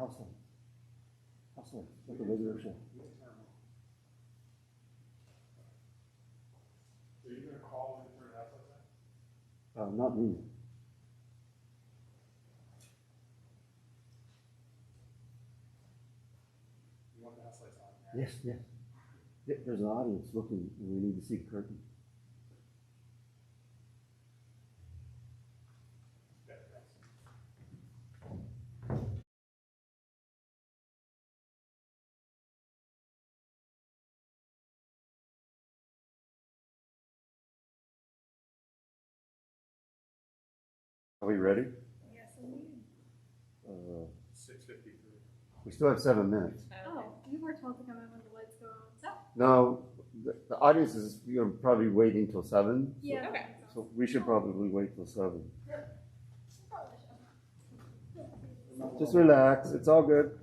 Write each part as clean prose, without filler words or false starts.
house lights. House lights, like a regular show. Are you gonna call when you turn house lights on? Not me. You want the house lights on? Yes, yes. There's an audience looking, and we need to see the curtain. Yeah, thanks. Are we ready? Yes, indeed. 6:53. We still have 7 minutes. Oh, you were told to come in when the lights go on. No, the audience is probably waiting till 7. Yeah. Okay. So we should probably wait till 7. Just relax. It's all good.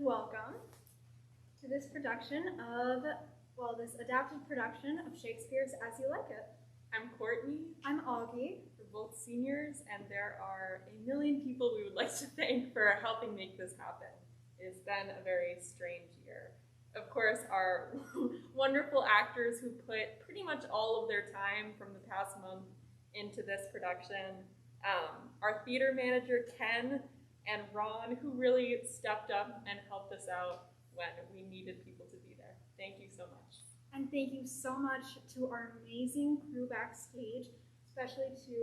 welcome to this production of, this adapted production of Shakespeare's As You Like It. I'm Courtney. I'm Augie. We're both seniors, and there are a million people we would like to thank for helping make this happen. It's been a very strange year. Of course, our wonderful actors who put pretty much all of their time from the past month into this production. Our theater manager, Ken, and Ron, who really stepped up and helped us out when we needed people to be there. Thank you so much. And thank you so much to our amazing crew backstage, especially to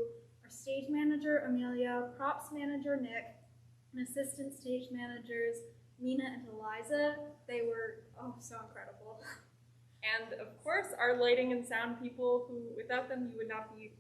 our stage manager, Amelia, props manager, Nick, and assistant stage managers, Nina and Eliza. They were, so incredible. And of course, our lighting and sound people who, without them, you would not be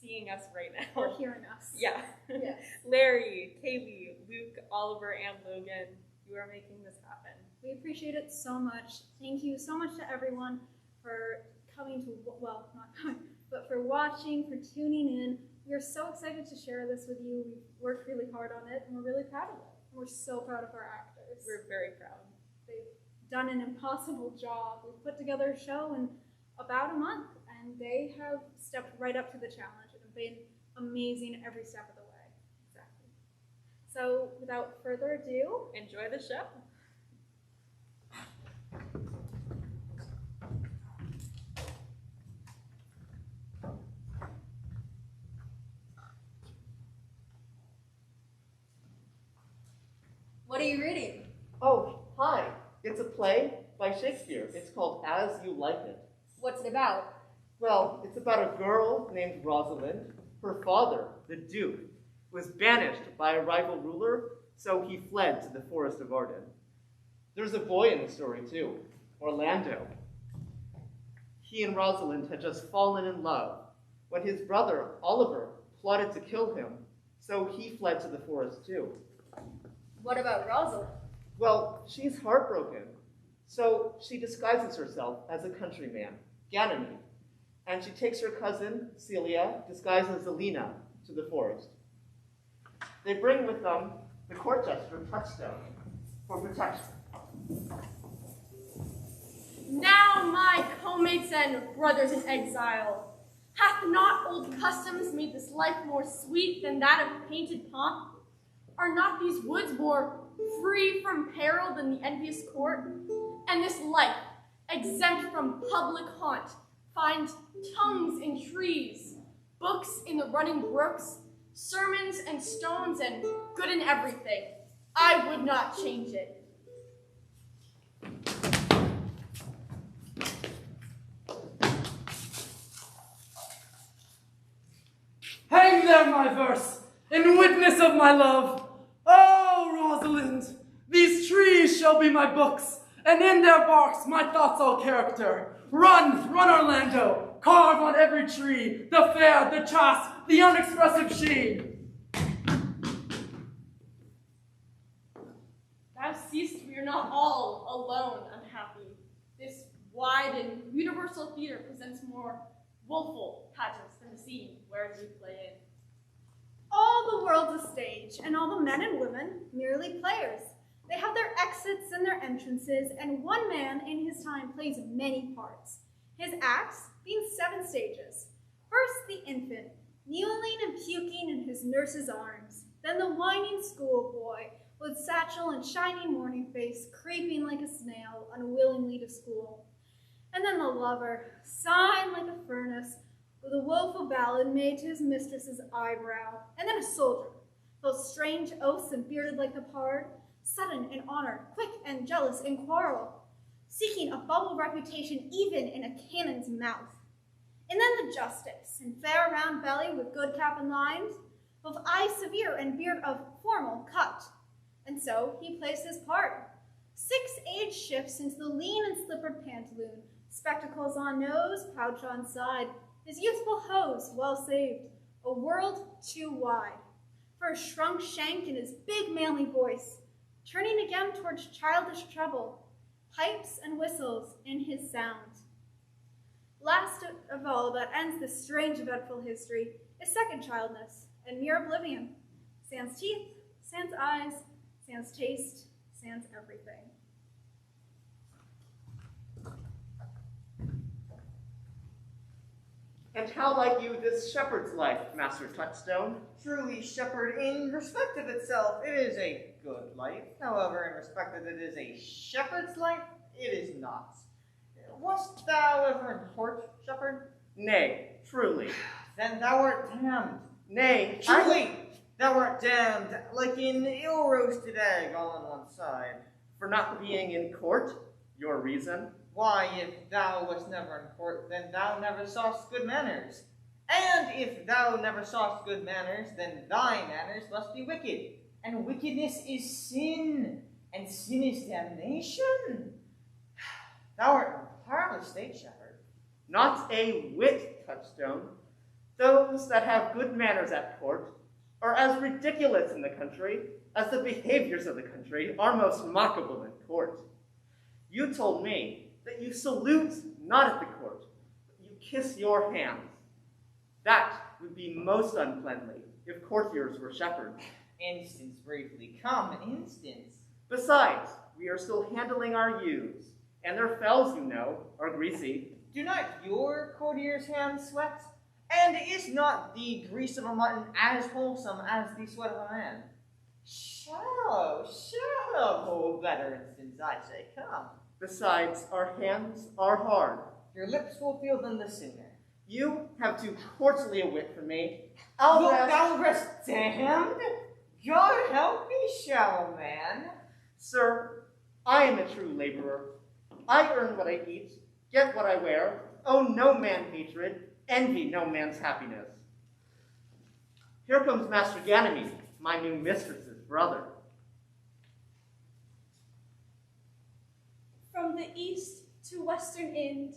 seeing us right now. Or hearing us. Yeah. Yes. Larry, Kaylee, Luke, Oliver, and Logan, you are making this happen. We appreciate it so much. Thank you so much to everyone for coming to, well, not coming, but for watching, for tuning in. We are so excited to share this with you. We've worked really hard on it, and we're really proud of it. We're so proud of our actors. We're very proud. They've done an impossible job. We've put together a show in about a month, and they have stepped right up to the challenge and have been amazing every step of the way. Exactly. So without further ado, Enjoy the show. What are you reading? Oh, hi. It's a play by Shakespeare. It's called As You Like It. What's it about? Well, it's about a girl named Rosalind. Her father, the Duke, was banished by a rival ruler, so he fled to the forest of Arden. There's a boy in the story, too, Orlando. He and Rosalind had just fallen in love when his brother, Oliver, plotted to kill him, so he fled to the forest, too. What about Rosalind? Well, she's heartbroken, so she disguises herself as a countryman, Ganymede, and she takes her cousin, Celia, disguised as Alina, to the forest. They bring with them the court jester, Touchstone, for protection. Now, my co-mates and brothers in exile, hath not old customs made this life more sweet than that of painted pomp? Are not these woods more free from peril than the envious court? And this life, exempt from public haunt, find tongues in trees, books in the running brooks, sermons and stones, and good in everything. I would not change it. Hang there, my verse, in witness of my love. Oh, Rosalind, these trees shall be my books, and in their barks my thoughts all character. Run, run, Orlando, carve on every tree the fair, the chaste, the unexpressive she. Thou seest we are not all alone unhappy. This wide and universal theater presents more woeful pageants than the scene wherein we play in. all the world's a stage, and all the men and women merely players. They have their exits and their entrances, and one man in his time plays many parts, his acts being 7 stages. First, the infant, kneeling and puking in his nurse's arms. Then the whining schoolboy, with satchel and shining morning face, creeping like a snail, unwillingly to school. And then the lover, sighing like a furnace, with a woeful ballad made to his mistress's eyebrow. And then a soldier, both strange oaths and bearded like the pard, sudden in honor, quick and jealous in quarrel, seeking a bubble reputation even in a cannon's mouth. And then the justice, in fair round belly with good cap and lines, both eye severe and beard of formal cut. And so he plays his part. 6 age shifts into the lean and slippered pantaloon, spectacles on nose, pouch on side, his youthful hose well saved, a world too wide. For a shrunk shank in his big manly voice, turning again towards childish treble, pipes and whistles in his sound. Last of all that ends this strange eventful history is second childness and mere oblivion. Sans teeth, sans eyes, sans taste, sans everything. And how like you this shepherd's life, Master Touchstone? Truly, shepherd, in respect of itself, it is a good life. However, in respect that it is a shepherd's life, it is not. Wast thou ever in court, shepherd? Nay, truly. Then thou art damned. Nay, Truly, thou art damned, like an ill-roasted egg all on one side. for not being in court, your reason. Why, if thou wast never in court, then thou never sawest good manners. And if thou never sawest good manners, then thy manners must be wicked. And wickedness is sin, and sin is damnation. Thou art in a parlous state, shepherd. Not a whit, Touchstone. Those that have good manners at court are as ridiculous in the country as the behaviors of the country are most mockable in court. You told me that you salute not at the court, but you kiss your hands. That would be most uncleanly if courtiers were shepherds. Instance briefly, come, instance. Besides, we are still handling our ewes, and their fells, you know, are greasy. Do not your courtier's hands sweat? And is not the grease of a mutton as wholesome as the sweat of a man? Shallow, hold better instance, I say, come. Besides, our hands are hard. Your lips will feel them the sooner. You have too courtly a wit for me. Thou rest damned? God help me, shallow man. Sir, I am a true laborer. I earn what I eat, get what I wear, owe no man hatred, envy no man's happiness. Here comes Master Ganymede, my new mistress's brother. From the east to western Ind,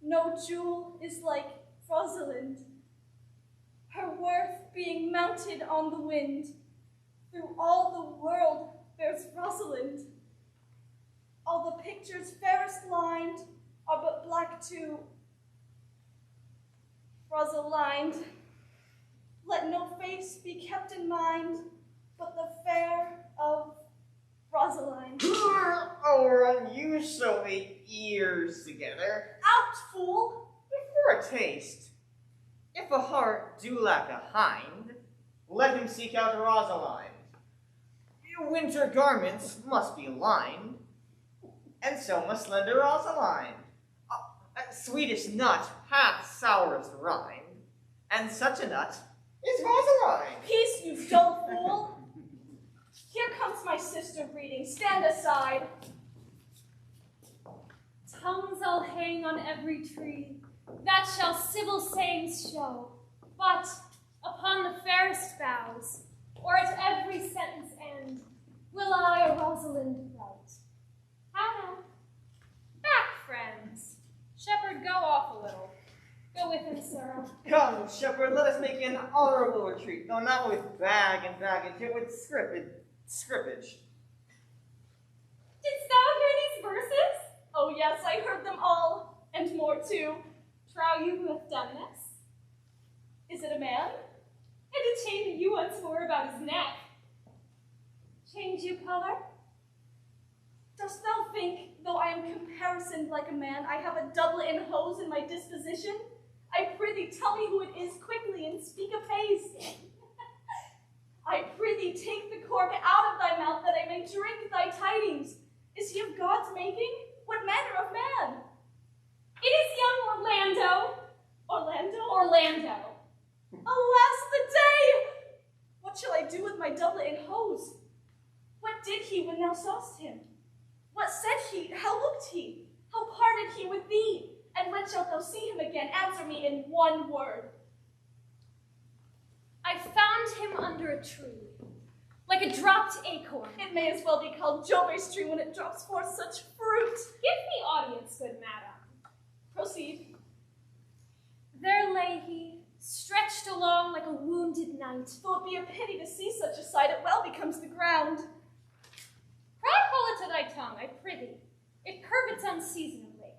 no jewel is like Rosalind, her worth being mounted on the wind. Through all the world there's Rosalind. All the pictures fairest lined are but black too. Rosalind, let no face be kept in mind but the fair of Rosaline. Oh, run you so the ears together. Out, fool! For a taste, if a heart do lack a hind, let him seek out Rosalind. Your winter garments must be lined, and so must slender Rosalind. Sweetest nut hath sourest rind, and such a nut is Rosalind. Peace, you dull fool! Here comes my sister breeding. Stand aside. Tongues I'll hang on every tree, that shall civil sayings show. But upon the fairest boughs, or at every sentence end, will I a Rosalind write. How now? Back, friends. Shepherd, go off a little. Go with him, sir. Come, shepherd, let us make an honorable retreat, though not with bag and baggage, yet with scrippage. Didst thou hear these verses? Oh yes, I heard them all, and more too. Trow you who hath done this? Is it a man? And a chain that you once wore about his neck. Change you color? Dost thou think, though I am comparisoned like a man, I have a doublet and hose in my disposition? I prithee, tell me who it is quickly, and speak apace. I prithee, take the cork out of thy mouth, that I may drink thy tidings. Is he of God's making? What manner of man? It is young Orlando. Orlando. Alas, the day! What shall I do with my doublet and hose? What did he when thou sawest him? What said he? How looked he? How parted he with thee? And when shalt thou see him again? Answer me in one word. I found him under a tree, like a dropped acorn. It may as well be called Jove's tree when it drops forth such fruit. Give me audience, good madam. Proceed. There lay he, stretched along like a wounded knight. Though it be a pity to see such a sight, it well becomes the ground. Proud hold it to thy tongue, I prithee. It curvets unseasonably.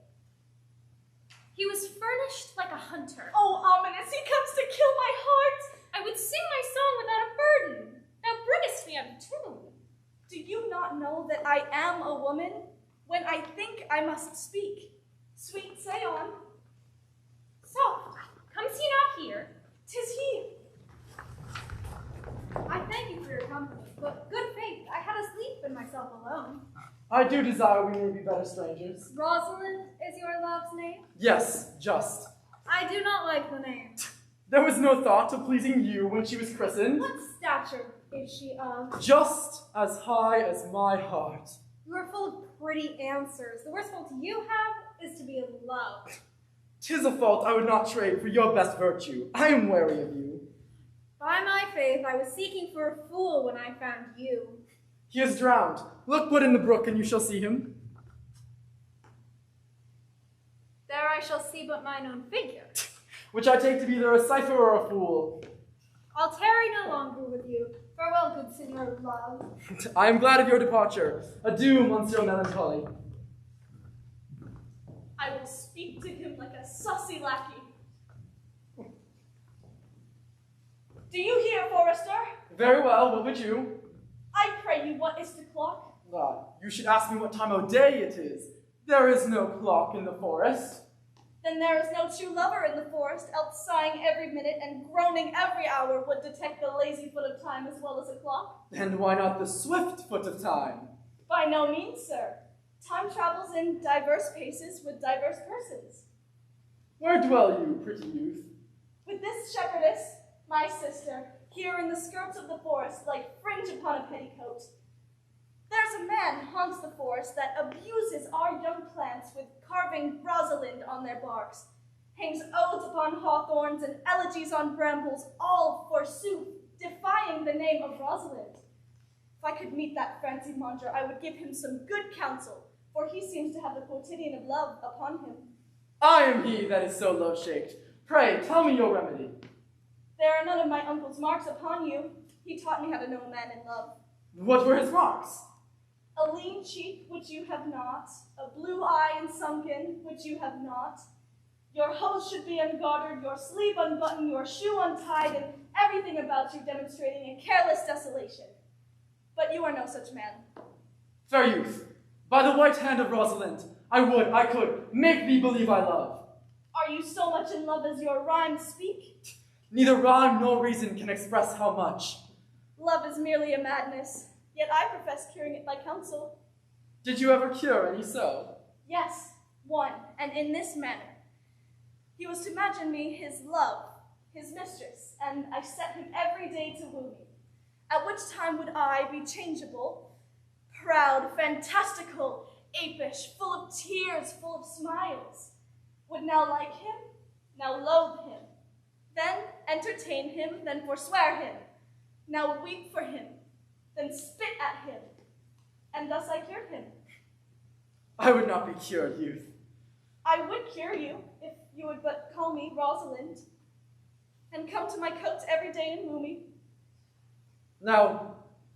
He was furnished like a hunter. Oh, ominous, he comes to kill my heart. I would sing my song without a burden. Thou bringest me out of tune. Do you not know that I am a woman? When I think, I must speak. Sweet, say on. Soft, comes he not here? 'Tis he. I thank you for your company, but good faith, I had a sleep in myself alone. I do desire we may be better strangers. Rosalind is your love's name? Yes, just. I do not like the name. There was no thought of pleasing you when she was christened. What stature is she of? Just as high as my heart. You are full of pretty answers. The worst fault you have is to be loved. 'Tis a fault I would not trade for your best virtue. I am wary of you. By my faith, I was seeking for a fool when I found you. He is drowned. Look but in the brook and you shall see him. There I shall see but mine own figure. Which I take to be either a cipher or a fool. I'll tarry no longer with you. Farewell, good Signor Love. I am glad of your departure. Adieu, Monsieur Melancholy. I will speak to him like a saucy lackey. Do you hear, Forester? Very well, what would you? I pray you, what is the clock? You should ask me what time of day it is. There is no clock in the forest. Then there is no true lover in the forest, else sighing every minute and groaning every hour would detect the lazy foot of time as well as a clock. And why not the swift foot of time? By no means, sir. Time travels in diverse paces with diverse persons. Where dwell you, pretty youth? With this shepherdess, my sister, here in the skirts of the forest, like fringe upon a petticoat. There's a man haunts the forest that abuses our young plants with carving Rosalind on their barks, hangs odes upon hawthorns and elegies on brambles, all, forsooth, defying the name of Rosalind. If I could meet that fancy monger, I would give him some good counsel, for he seems to have the quotidian of love upon him. I am he that is so low-shaped. Pray, tell me your remedy. There are none of my uncle's marks upon you. He taught me how to know a man in love. What were his marks? A lean cheek, which you have not, a blue eye and sunken, which you have not. Your hose should be ungartered, your sleeve unbuttoned, your shoe untied, and everything about you demonstrating a careless desolation. But you are no such man. Fair youth, by the white hand of Rosalind, I could, make thee believe I love. Are you so much in love as your rhymes speak? Neither rhyme nor reason can express how much. Love is merely a madness, yet I profess curing it by counsel. Did you ever cure any so? Yes, one, and in this manner. He was to imagine me his love, his mistress, and I set him every day to woo me. At which time would I be changeable, proud, fantastical, apish, full of tears, full of smiles. Would now like him, now loathe him, then entertain him, then forswear him, now weep for him, then spit at him, and thus I cured him. I would not be cured, youth. I would cure you, if you would but call me Rosalind, and come to my cote every day and woo me. Now,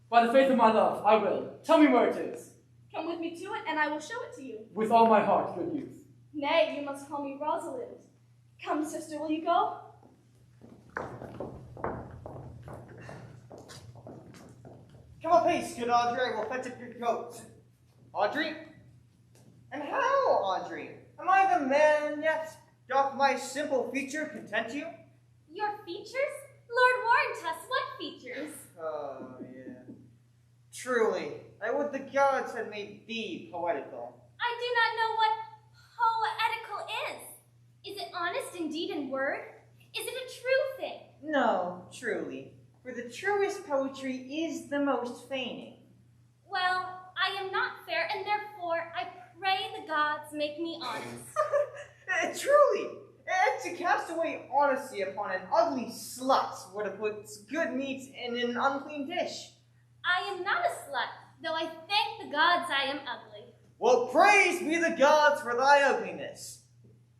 by the faith of my love, I will. Tell me where it is. Come with me to it, and I will show it to you. With all my heart, good youth. Nay, you must call me Rosalind. Come, sister, will you go? Come apace, good Audrey, I will fetch up your coat. Audrey? And how, Audrey? Am I the man yet? Doth my simple feature content you? Your features? Lord warrant us, what features? Oh, yeah. Truly, I would the gods had made thee poetical. I do not know what poetical is. Is it honest in deed and word? Is it a true thing? No, truly, for the truest poetry is the most feigning. Well, I am not fair, and therefore I pray the gods make me honest. Truly, and to cast away honesty upon an ugly slut were to put good meat in an unclean dish. I am not a slut, though I thank the gods I am ugly. Well, praise be the gods for thy ugliness.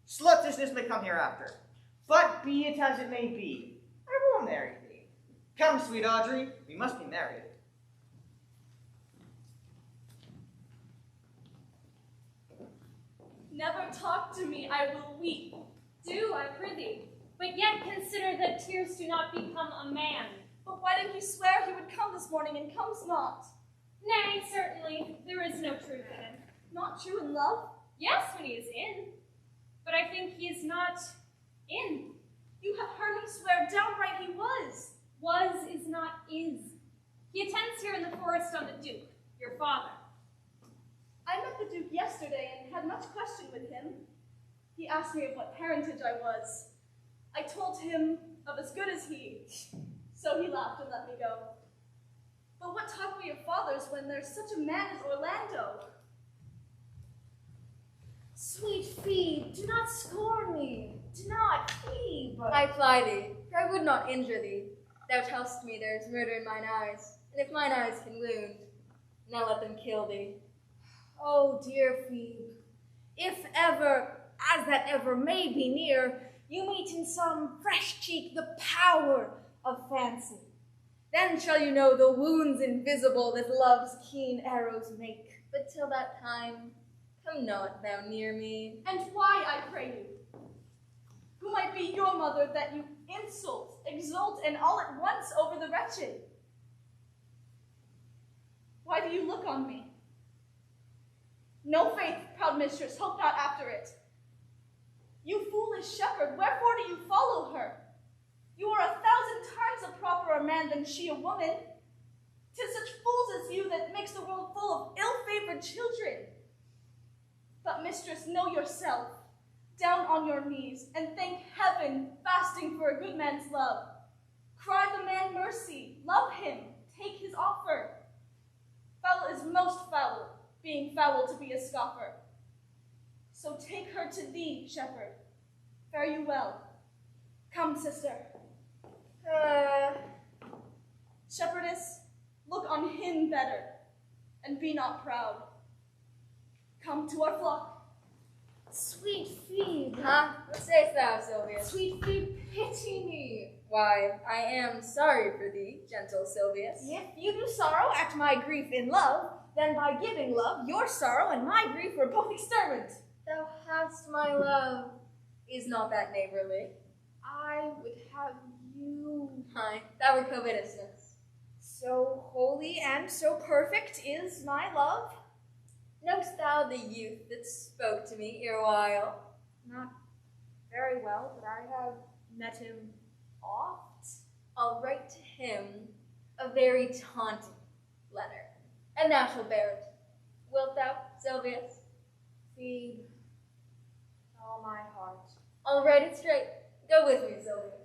Slutishness may come hereafter, but be it as it may be, I will marry thee. Come, sweet Audrey, we must be married. Never talk to me, I will weep. Do, I prithee. But yet consider that tears do not become a man. But why did he swear he would come this morning and comes not? Nay, certainly, there is no truth in him. Not true in love? Yes, when he is in. But I think he is not in. You have heard him swear downright he was. Was is not is. He attends here in the forest on the Duke, your father. I met the Duke yesterday and had much question with him. He asked me of what parentage I was. I told him of as good as he, so he laughed and let me go. But what talk we of fathers when there's such a man as Orlando? Sweet Phoebe, do not scorn me. Do not, Phoebe. I fly thee, for I would not injure thee. Thou tell'st me there is murder in mine eyes, and if mine eyes can wound, now let them kill thee. Oh, dear Phoebe, if ever, as that ever may be near, you meet in some fresh cheek the power of fancy, then shall you know the wounds invisible that love's keen arrows make. But till that time, come not thou near me. And why, I pray you? Who might be your mother that you insult, exult, and all at once over the wretched? Why do you look on me? No faith, proud mistress, hope not after it. You foolish shepherd, wherefore do you follow her? You are 1,000 times a properer man than she a woman. 'Tis such fools as you that makes the world full of ill-favored children. But mistress, know yourself, down on your knees, and thank heaven, fasting for a good man's love. Cry the man mercy, love him, take his offer. Foul is most foul, being foul to be a scoffer. So take her to thee, shepherd. Fare you well. Come, sister. Shepherdess, look on him better, and be not proud. Come to our flock. Sweet Phoebe. Huh? What sayest thou, Sylvia? Sweet Phoebe, pity me. Why, I am sorry for thee, gentle Sylvius. If you do sorrow at my grief in love, then by giving love, your sorrow and my grief were both extermined. Thou hast my love. Is not that neighborly? I would have you. Aye, thou were covetousness. So holy and so perfect is my love. Know'st thou the youth that spoke to me erewhile? Not very well, but I have met him oft. I'll write to him a very taunting letter, and thou shalt bear it. Wilt thou, Sylvius? Phoebe, all my heart. I'll write it straight. Go with me, Sylvius.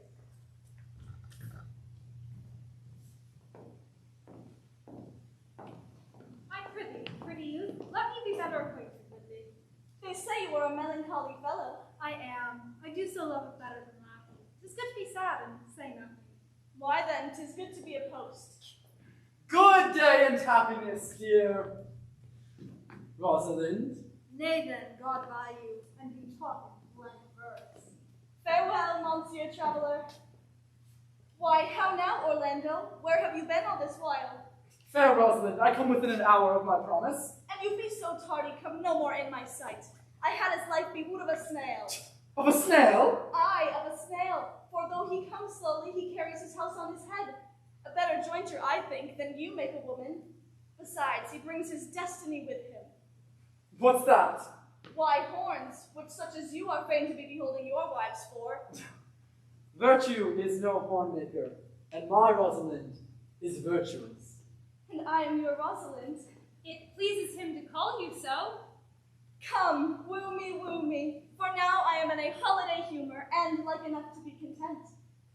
I prithee youth, let me be better acquainted with thee. They say you are a melancholy fellow. I am. I do so love it better than laughing. 'Tis good to be sad and say nothing. Why then, 'tis good to be a post. Good day and happiness, dear Rosalind. Nay then, God buy you, and you talk in blank verse. Farewell, Monsieur Traveler. Why, how now, Orlando? Where have you been all this while? Fair Rosalind, I come within an hour of my promise. And you be so tardy, come no more in my sight. I had his life be wood of a snail. Of a snail? Aye, of a snail, for though he comes slowly, he carries his house on his head. A better jointer, I think, than you make a woman. Besides, he brings his destiny with him. What's that? Why, horns, which such as you are fain to be beholding your wives for. Virtue is no horn maker, and my Rosalind is virtuous. And I am your Rosalind. It pleases him to call you so. Come, woo me, for now I am in a holiday humor, and like enough to be content.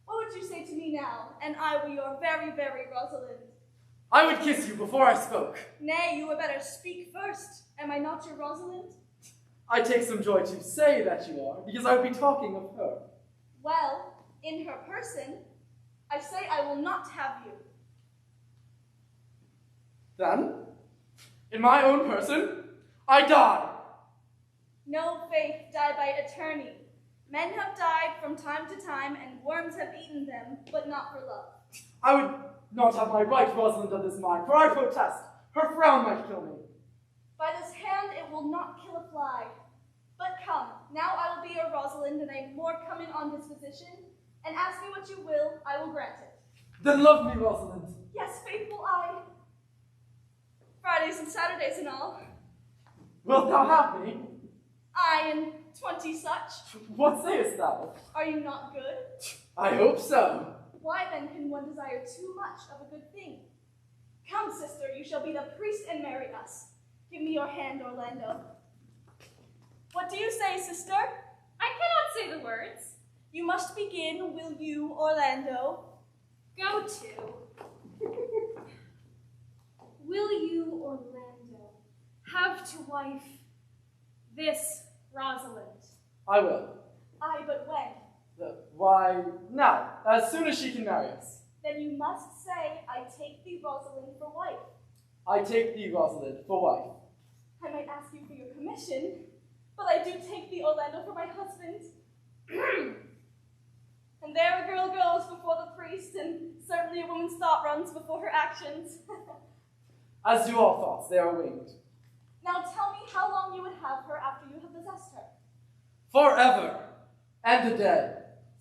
What would you say to me now, and I were your very, very Rosalind? I would kiss you before I spoke. Nay, you had better speak first. Am I not your Rosalind? I take some joy to say that you are, because I would be talking of her. Well, in her person, I say I will not have you. Then, in my own person, I die. No faith die by attorney. Men have died from time to time, and worms have eaten them, but not for love. I would not have my right Rosalind of this mind, for I protest, her frown might kill me. By this hand it will not kill a fly. But come, now I will be your Rosalind, and a more coming on disposition, and ask me what you will, I will grant it. Then love me, Rosalind. Yes, faithful I. Fridays and Saturdays and all. Wilt thou have me? I and 20 such. What sayest thou? Are you not good? I hope so. Why then can one desire too much of a good thing? Come, sister, you shall be the priest and marry us. Give me your hand, Orlando. What do you say, sister? I cannot say the words. You must begin, will you, Orlando? Go to. Will you, Orlando, have to wife this Rosalind? I will. Aye, but when? Why, now, as soon as she can marry us. Then you must say, I take thee, Rosalind, for wife. I take thee, Rosalind, for wife. I might ask you for your commission, but I do take thee, Orlando, for my husband. And there a girl goes before the priest, and certainly a woman's thought runs before her actions. As do all thoughts, they are winged. Now tell me how long you would have her after you have possessed her. Forever and a day.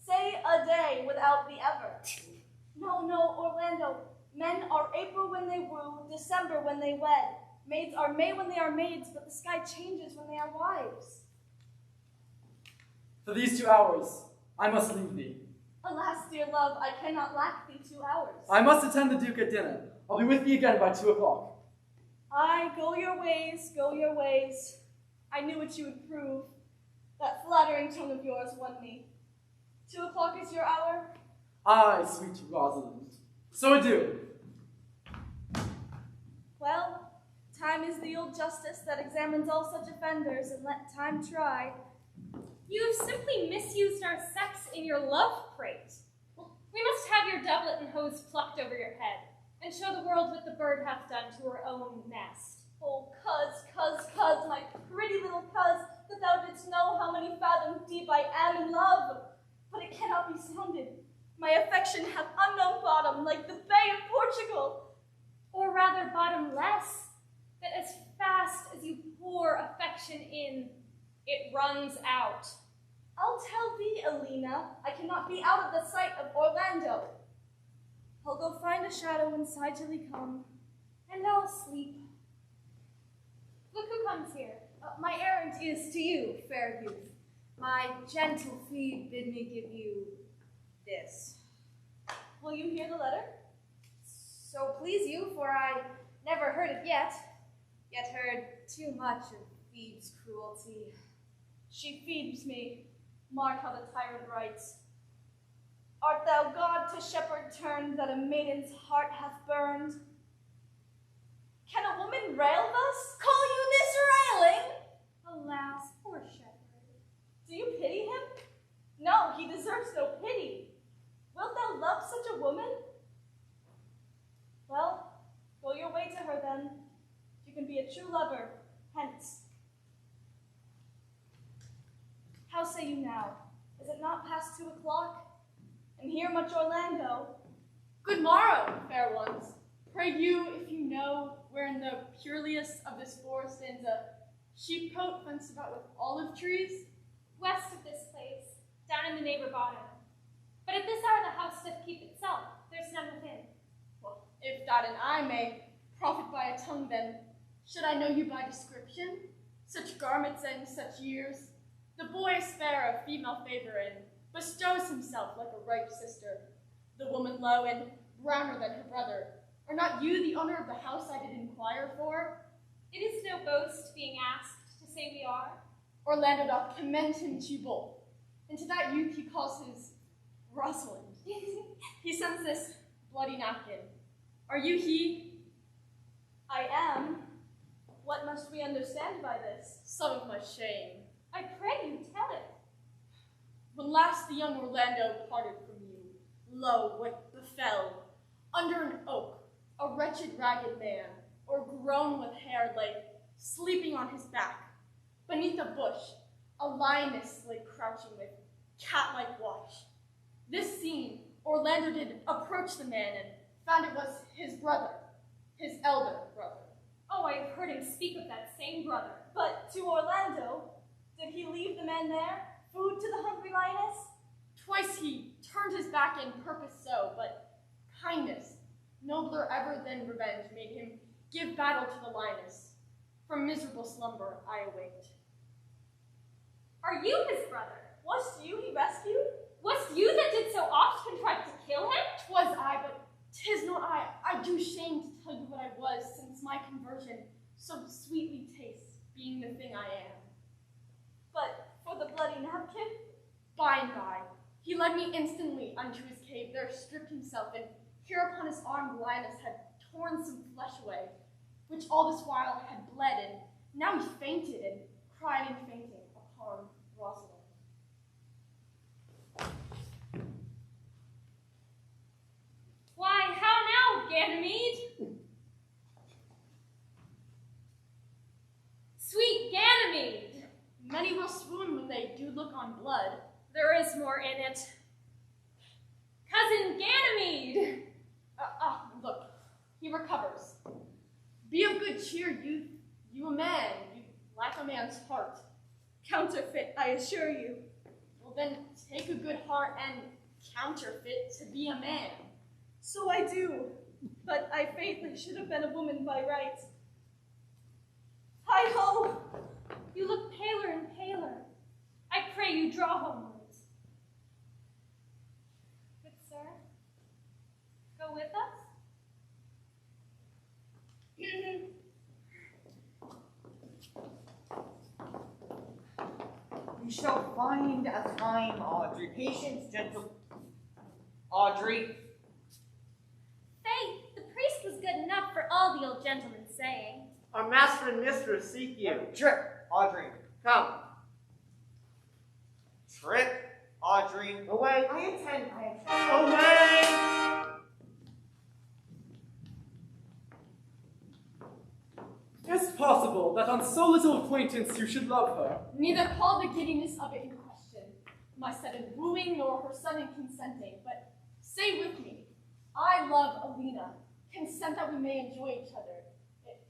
Say a day without the ever. No, Orlando. Men are April when they woo, December when they wed. Maids are May when they are maids, but the sky changes when they are wives. For these 2 hours, I must leave thee. Alas, dear love, I cannot lack thee 2 hours. I must attend the Duke at dinner. I'll be with thee again by 2 o'clock. Aye, go your ways, go your ways. I knew what you would prove. That flattering tone of yours won me. 2 o'clock is your hour? Aye, sweet Rosalind. So adieu. Well, time is the old justice that examines all such offenders, and let time try. You have simply misused our sex in your love crate. We must have your doublet and hose plucked over your head, and show the world what the bird hath done to her own nest. Oh, cuz, my pretty little cuz, that thou didst know how many fathoms deep I am in love. But it cannot be sounded. My affection hath unknown bottom, like the Bay of Portugal. Or rather bottomless, that as fast as you pour affection in, it runs out. I'll tell thee, Alina, I cannot be out of the sight of Orlando. I'll go find a shadow inside till he come, and I'll sleep. Look who comes here. My errand is to you, fair youth. My gentle feet bid me give you this. Will you hear the letter? So please you, for I never heard it yet heard too much of Phoebe's cruelty. She feeds me. Mark how the tyrant writes. Art thou God to shepherd turned, that a maiden's heart hath burned? Can a woman rail thus? Call you this railing? Alas, poor shepherd. Do you pity him? No, he deserves no pity. Wilt thou love such a woman? Well, go your way to her then. You can be a true lover, hence. How say you now? Is it not past 2 o'clock? And here much Orlando. Good morrow, fair ones. Pray you, if you know, where in the pureliest of this forest stands a sheepcote fenced about with olive trees? West of this place, down in the neighbor bottom. But at this hour the house doth keep itself. There's none within. Well, if that and I may profit by a tongue, then should I know you by description? Such garments and such years. The boy is fair of female favor and bestows himself like a ripe sister. The woman low and browner than her brother. Are not you the owner of the house I did inquire for? It is no boast being asked to say we are. Orlando doth commend him to you both, and to that youth he calls his Rosalind. He sends this bloody napkin. Are you he? I am. What must we understand by this? Some of my shame. I pray you tell it. When last the young Orlando parted from you, lo, what befell? Under an oak, a wretched ragged man, o'ergrown with hair, lay sleeping on his back. Beneath a bush, a lioness lay crouching with cat-like watch. This seen, Orlando did approach the man and found it was his brother, his elder brother. Oh, I have heard him speak of that same brother. But to Orlando, did he leave the man there? Food to the hungry lioness? Twice he turned his back in purpose so, but kindness, nobler ever than revenge, made him give battle to the lioness. From miserable slumber I awaked. Are you his brother? Was't you he rescued? Was't you that did so oft contrive to kill him? 'Twas I, but 'tis not I. I do shame to tell you what I was, since my conversion so sweetly tastes, being the thing I am. But for the bloody napkin? By and by, he led me instantly unto his cave, there stripped himself, and here upon his arm the lioness had torn some flesh away, which all this while had bled, and now he fainted and cried in fainting upon Rosalind. Why, how now, Ganymede? Sweet Ganymede! Many will swoon when they do look on blood. There is more in it. Cousin Ganymede! Look, he recovers. Be of good cheer, youth. You a man, you lack a man's heart. Counterfeit, I assure you. Well then, take a good heart and counterfeit to be a man. So I do, but I faintly should have been a woman by right. Hi-ho! You look paler and paler. I pray you draw homewards. Good sir, go with us? We shall find a time, Audrey. Patience, gentle. Audrey. Faith, the priest was good enough for all the old gentleman's saying. Our master and mistress seek you. Trip, Audrey. Come. Trip, Audrey. Away. I attend. Away! Is it possible that on so little acquaintance you should love her? Neither call the giddiness of it in question, my sudden wooing nor her sudden consenting, but say with me, I love Alina. Consent that we may enjoy each other.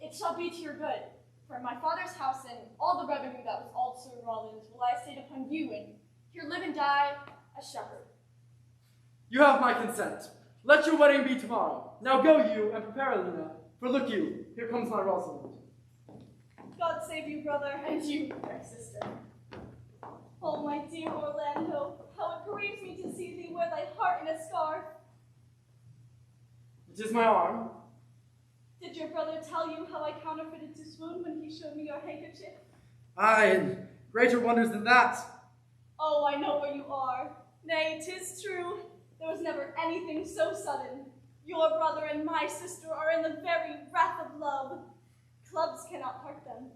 It shall be to your good. For in my father's house and all the revenue that was all Sir Roland's will I estate upon you, and here live and die a shepherd. You have my consent. Let your wedding be tomorrow. Now go you and prepare Alina, for look you, here comes my Rosalind. God save you, brother. And you, fair sister. Oh, my dear Orlando, how it grieves me to see thee wear thy heart in a scarf. It is my arm. Did your brother tell you how I counterfeited to swoon when he showed me your handkerchief? Aye, and greater wonders than that. Oh, I know where you are. Nay, 'tis true. There was never anything so sudden. Your brother and my sister are in the very wrath of love. Clubs cannot part them.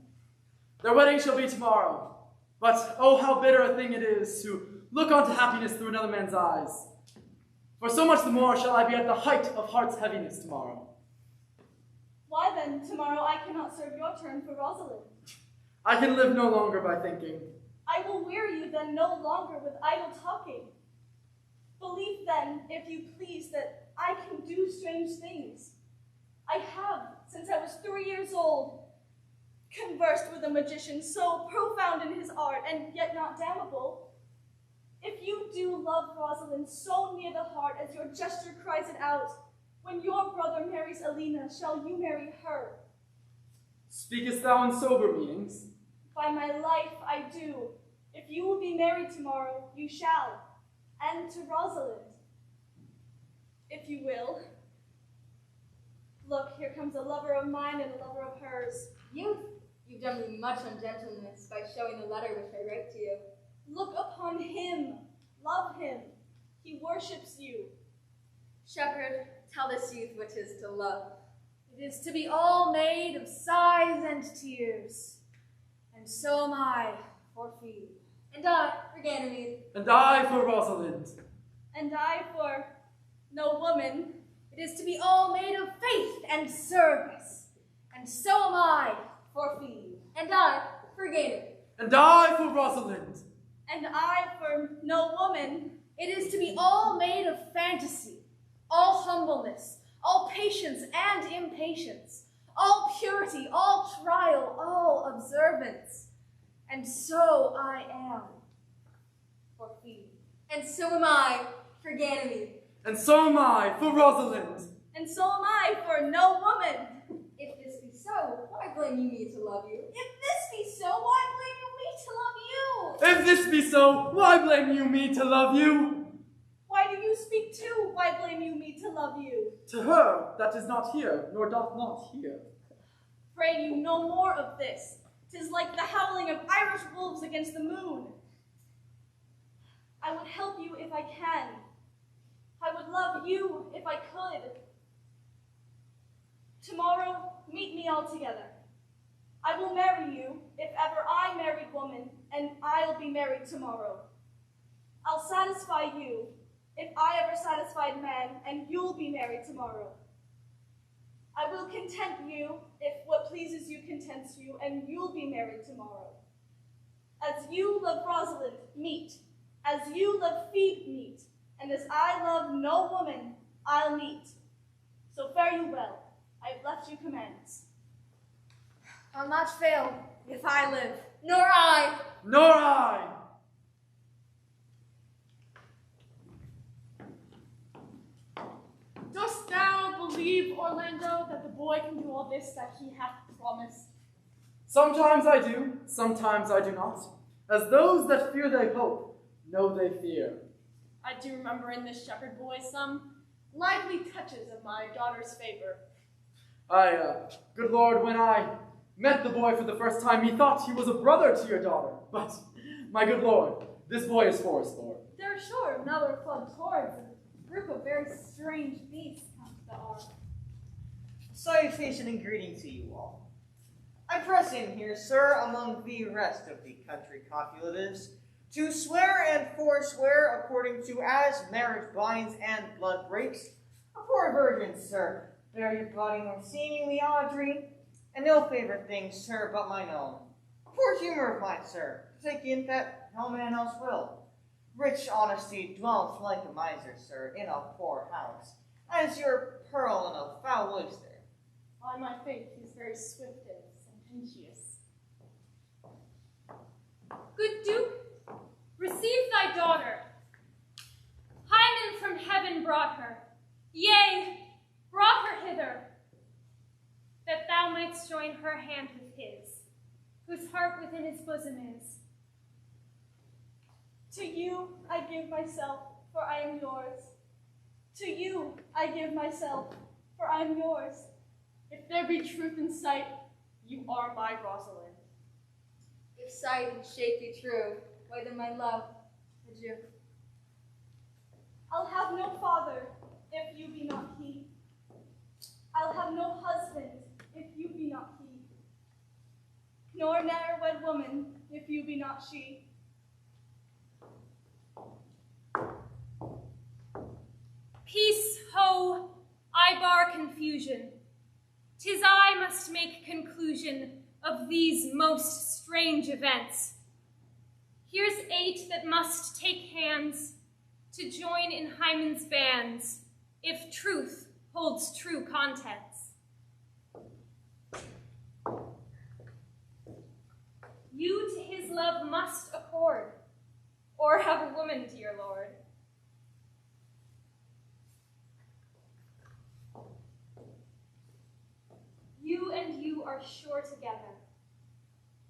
Their wedding shall be tomorrow. But oh, how bitter a thing it is to look on to happiness through another man's eyes. For so much the more shall I be at the height of heart's heaviness tomorrow. Why then, tomorrow I cannot serve your turn for Rosalind. I can live no longer by thinking. I will weary you then no longer with idle talking. Believe then, if you please, that I can do strange things. I have, since I was 3 years old, conversed with a magician so profound in his art, and yet not damnable. If you do love Rosalind so near the heart as your gesture cries it out, when your brother marries Alina, shall you marry her? Speakest thou in sober meanings? By my life, I do. If you will be married tomorrow, you shall, and to Rosalind, if you will. Look, here comes a lover of mine and a lover of hers. Youth, you've done me much ungentleness by showing the letter which I wrote to you. Look upon him, love him. He worships you. Shepherd, tell this youth what 'tis to love. It is to be all made of sighs and tears, and so am I for Phoebe. And I, for Ganymede. And I for Rosalind. And I for no woman. It is to be all made of faith and service, and so am I for Phoebe. And I, for Ganymede. And I for Rosalind. And I for no woman. It is to be all made of fantasy, all humbleness, all patience and impatience, all purity, all trial, all observance. And so I am for Phoebe. And so am I for Ganymede. And so am I for Rosalind. And so am I for no woman. If this blame you me to love you? If this be so, why blame you me to love you? If this be so, why blame you me to love you? Why do you speak too? Why blame you me to love you? To her that is not here, nor doth not hear. Pray you no more of this. 'Tis like the howling of Irish wolves against the moon. I would help you if I can. I would love you if I could. Tomorrow, meet me all together. I will marry you if ever I married woman, and I'll be married tomorrow. I'll satisfy you if I ever satisfied man, and you'll be married tomorrow. I will content you if what pleases you contents you, and you'll be married tomorrow. As you love Rosalind, meet. As you love Phoebe, meet. And as I love no woman, I'll meet. So fare you well. I've left you commands. I'll not fail if I live. Nor I. Nor I. Dost thou believe, Orlando, that the boy can do all this that he hath promised? Sometimes I do, sometimes I do not. As those that fear they hope, know they fear. I do remember in this shepherd boy some lively touches of my daughter's favor. Good Lord, when I met the boy for the first time, methought he was a brother to your daughter. But, my good Lord, this boy is forest lord. They're sure another flood towards a group of very strange beasts come to the ark. Salutation and greeting to you all. I press in here, sir, among the rest of the country copulatives, to swear and forswear according to as marriage binds and blood breaks. A poor virgin, sir, bear your body more seemingly Audrey, an ill-favored thing, sir, but mine own. A poor humor of mine, sir, to take in that no man else will. Rich honesty dwells like a miser, sir, in a poor house, as your pearl in a foul oyster. On my faith, he's very swift and sententious. Good Duke, receive thy daughter. Hymen from heaven brought her, yea, brought her hither, that thou mightst join her hand with his, whose heart within his bosom is. To you I give myself, for I am yours. To you I give myself, for I am yours. If there be truth in sight, you are my Rosalind. If sight and shape be true, why then my love, adieu. I'll have no father if you be not he. I'll have no husband if you be not he. Nor ne'er wed woman if you be not she. Peace, ho, I bar confusion. 'Tis I must make conclusion of these most strange events. Here's 8 that must take hands to join in Hymen's bands, if truth holds true contents. You to his love must accord, or have a woman, dear lord. You and you are sure together,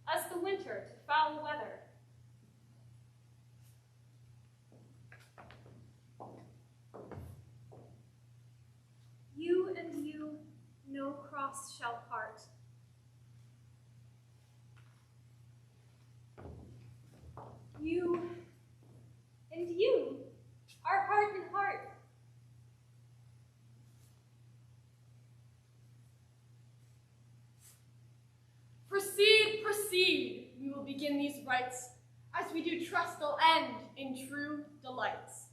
as the winter to foul weather. You and you, no cross shall part. You and you are heart in heart. Proceed, proceed. We will begin these rites. As we do trust they'll end in true delights.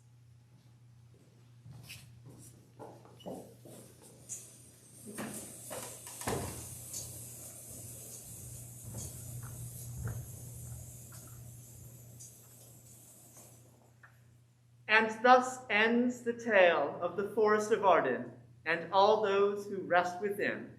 And thus ends the tale of the Forest of Arden and all those who rest within.